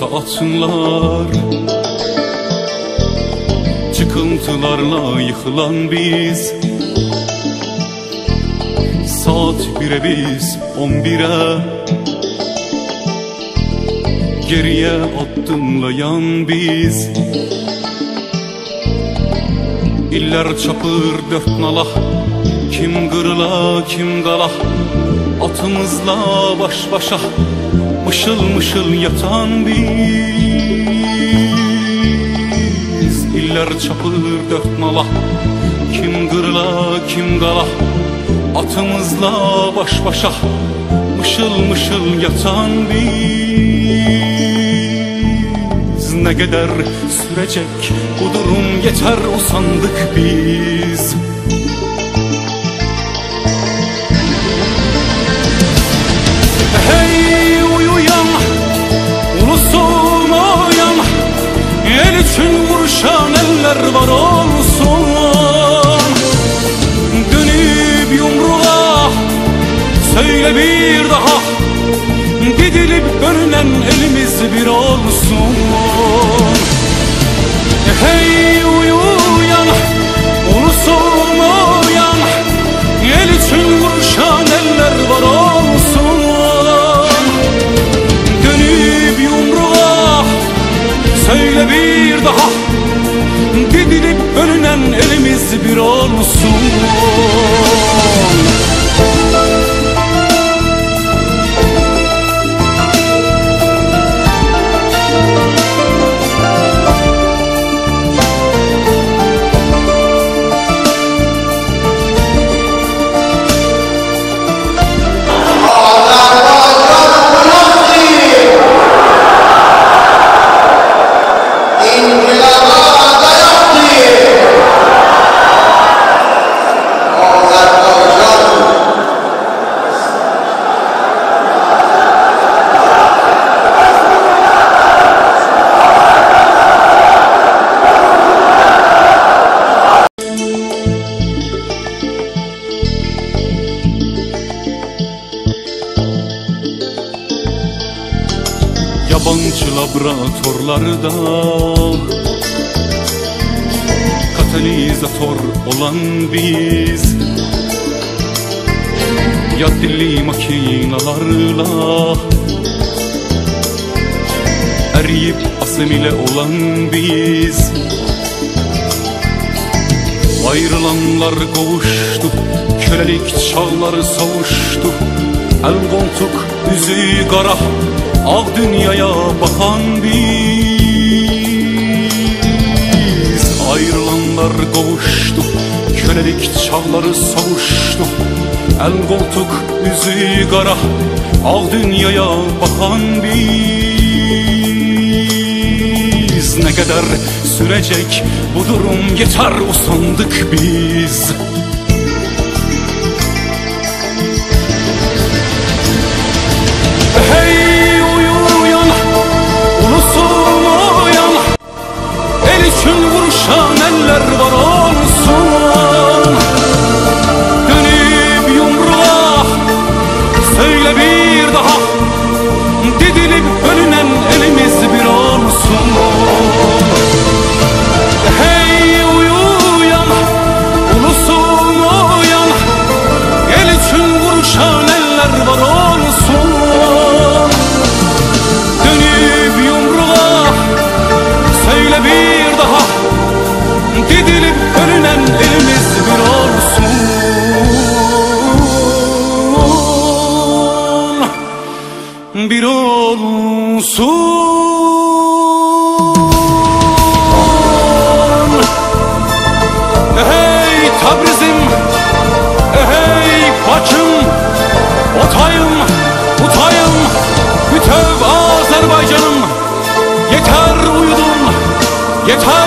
saatlar, çıkıntılarla yıkılan biz. Saat 1'e biz 11'e, geriye adımlayan biz. İller çapır dört nala, kim kırıla kim qala, atımızla baş başa mışıl mışıl yatan biz. İller çapır dört nala, kim kırıla kim qala, atımızla baş başa mışıl mışıl yatan biz. Ne kadar sürecek bu durum, yeter usandık biz. Hey uyuyan, ulusum uyan, el için vuruşan eller var olsun. Dönüp yumruğa söyle bir daha, gidilip bölünen elimiz bir olsun. Hey uyuyan, ulusum uyan, el için vuruşan eller var olsun. Dönüp yumruğa söyle bir daha, gidilip bölünen elimiz bir olsun. Yabancı laboratuvarlarda katalizatör olan biz, yadilli makinalarla eriyip asimile olan biz. Ayrılanlar kavuştu, kölelik çağları savuştu. El koltuk yüzü kara, ağ dünyaya bakan biz. Ayrılanlar kavuştu, kölelik çağları savuştu. El koltuk yüzü kara, ağ dünyaya bakan biz. Ne kadar sürecek bu durum, yeter usandık biz. Hey uyuyan, ulusum uyan, el için vuruşan eller var olsun. Dönüp yumruğa söyle bir daha, didilip bölünen elimiz bir olsun. Hey uyuyan, ulusum uyan, el için vuruşan eller var olsun. Dönüp yumruğa söyle bir daha, gidilip bölünen elimiz bir olsun. Bir olsun. Hey Tabrizim, hey Bakım, Otayım, Utayım, bütöv Azerbaycanım. Yeter uyudun, yeter